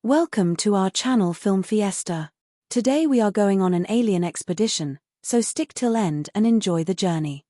Welcome to our channel Film Fiesta. Today we are going on an alien expedition, so stick till end and enjoy the journey.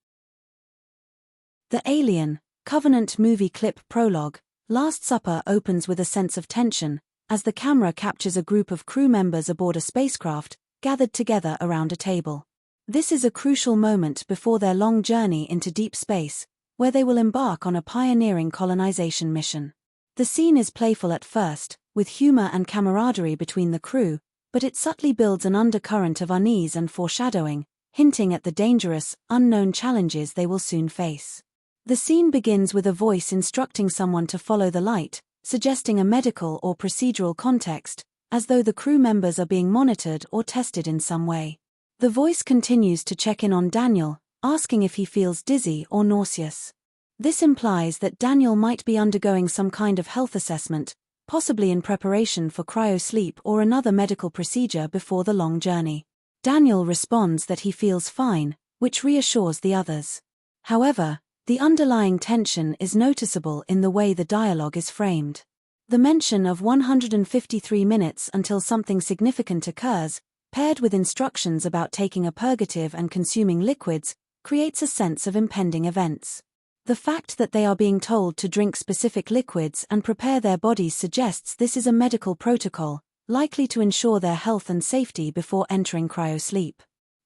The Alien, Covenant movie clip Prologue, Last Supper opens with a sense of tension, as the camera captures a group of crew members aboard a spacecraft, gathered together around a table. This is a crucial moment before their long journey into deep space, where they will embark on a pioneering colonization mission. The scene is playful at first, with humor and camaraderie between the crew, but it subtly builds an undercurrent of unease and foreshadowing, hinting at the dangerous, unknown challenges they will soon face. The scene begins with a voice instructing someone to follow the light, suggesting a medical or procedural context, as though the crew members are being monitored or tested in some way. The voice continues to check in on Daniel, asking if he feels dizzy or nauseous. This implies that Daniel might be undergoing some kind of health assessment, possibly in preparation for cryosleep or another medical procedure before the long journey. Daniel responds that he feels fine, which reassures the others. However, the underlying tension is noticeable in the way the dialogue is framed. The mention of 153 minutes until something significant occurs, paired with instructions about taking a purgative and consuming liquids, creates a sense of impending events. The fact that they are being told to drink specific liquids and prepare their bodies suggests this is a medical protocol, likely to ensure their health and safety before entering cryosleep.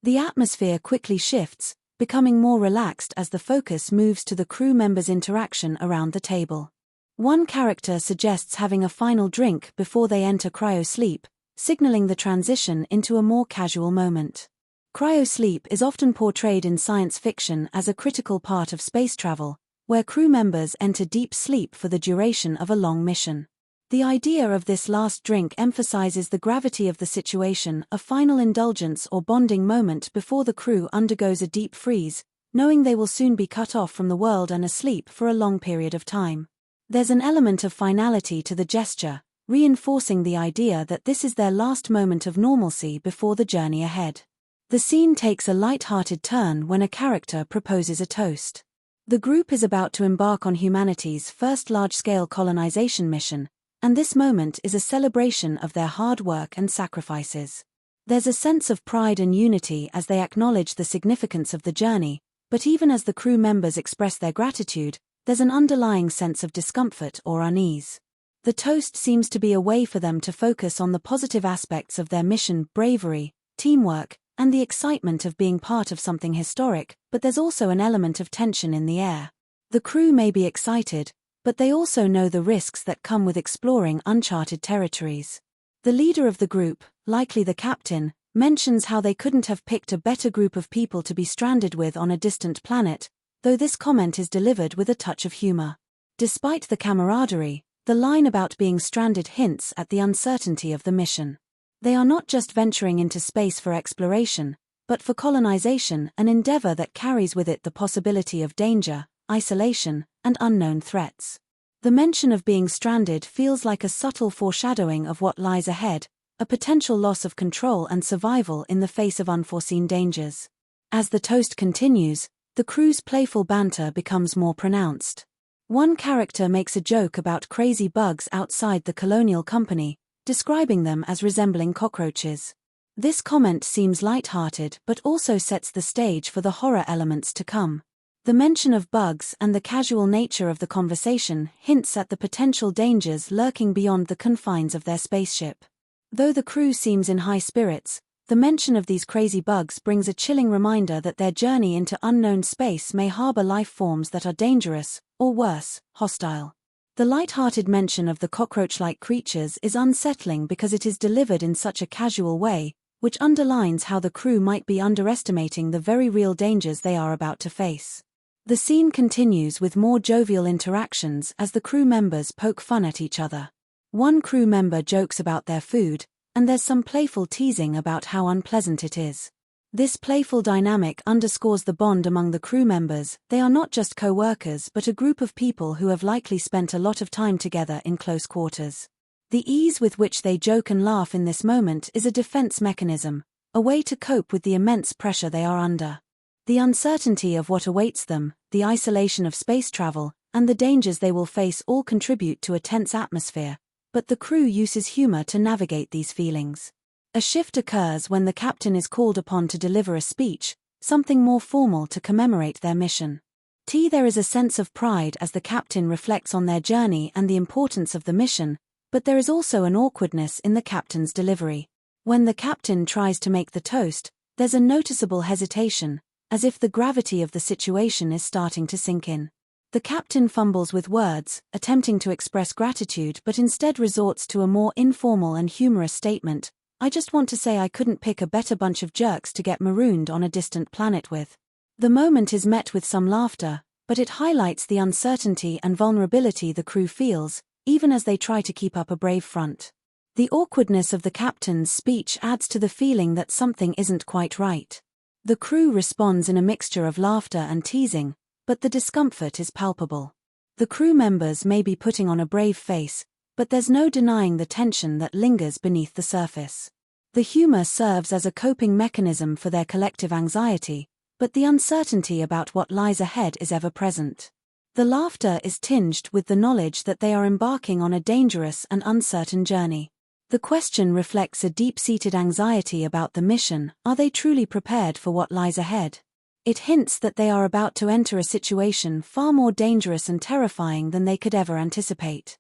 The atmosphere quickly shifts, becoming more relaxed as the focus moves to the crew members' interaction around the table. One character suggests having a final drink before they enter cryosleep, signaling the transition into a more casual moment. Cryosleep is often portrayed in science fiction as a critical part of space travel, where crew members enter deep sleep for the duration of a long mission. The idea of this last drink emphasizes the gravity of the situation, a final indulgence or bonding moment before the crew undergoes a deep freeze, knowing they will soon be cut off from the world and asleep for a long period of time. There's an element of finality to the gesture, reinforcing the idea that this is their last moment of normalcy before the journey ahead. The scene takes a light-hearted turn when a character proposes a toast. The group is about to embark on humanity's first large-scale colonization mission, and this moment is a celebration of their hard work and sacrifices. There's a sense of pride and unity as they acknowledge the significance of the journey, but even as the crew members express their gratitude, there's an underlying sense of discomfort or unease. The toast seems to be a way for them to focus on the positive aspects of their mission: bravery, teamwork, and the excitement of being part of something historic, but there's also an element of tension in the air. The crew may be excited, but they also know the risks that come with exploring uncharted territories. The leader of the group, likely the captain, mentions how they couldn't have picked a better group of people to be stranded with on a distant planet, though this comment is delivered with a touch of humor. Despite the camaraderie, the line about being stranded hints at the uncertainty of the mission. They are not just venturing into space for exploration, but for colonization, an endeavor that carries with it the possibility of danger, isolation, and unknown threats. The mention of being stranded feels like a subtle foreshadowing of what lies ahead, a potential loss of control and survival in the face of unforeseen dangers. As the toast continues, the crew's playful banter becomes more pronounced. One character makes a joke about crazy bugs outside the colonial company, describing them as resembling cockroaches. This comment seems light-hearted but also sets the stage for the horror elements to come. The mention of bugs and the casual nature of the conversation hints at the potential dangers lurking beyond the confines of their spaceship. Though the crew seems in high spirits, the mention of these crazy bugs brings a chilling reminder that their journey into unknown space may harbor life forms that are dangerous, or worse, hostile. The light-hearted mention of the cockroach-like creatures is unsettling because it is delivered in such a casual way, which underlines how the crew might be underestimating the very real dangers they are about to face. The scene continues with more jovial interactions as the crew members poke fun at each other. One crew member jokes about their food, and there's some playful teasing about how unpleasant it is. This playful dynamic underscores the bond among the crew members. They are not just co-workers but a group of people who have likely spent a lot of time together in close quarters. The ease with which they joke and laugh in this moment is a defense mechanism, a way to cope with the immense pressure they are under. The uncertainty of what awaits them, the isolation of space travel, and the dangers they will face all contribute to a tense atmosphere, but the crew uses humor to navigate these feelings. A shift occurs when the captain is called upon to deliver a speech, something more formal to commemorate their mission. There is a sense of pride as the captain reflects on their journey and the importance of the mission, but there is also an awkwardness in the captain's delivery. When the captain tries to make the toast, there's a noticeable hesitation, as if the gravity of the situation is starting to sink in. The captain fumbles with words, attempting to express gratitude but instead resorts to a more informal and humorous statement, "I just want to say I couldn't pick a better bunch of jerks to get marooned on a distant planet with." The moment is met with some laughter, but it highlights the uncertainty and vulnerability the crew feels, even as they try to keep up a brave front. The awkwardness of the captain's speech adds to the feeling that something isn't quite right. The crew responds in a mixture of laughter and teasing, but the discomfort is palpable. The crew members may be putting on a brave face, but there's no denying the tension that lingers beneath the surface. The humor serves as a coping mechanism for their collective anxiety, but the uncertainty about what lies ahead is ever present. The laughter is tinged with the knowledge that they are embarking on a dangerous and uncertain journey. The question reflects a deep-seated anxiety about the mission. Are they truly prepared for what lies ahead? It hints that they are about to enter a situation far more dangerous and terrifying than they could ever anticipate.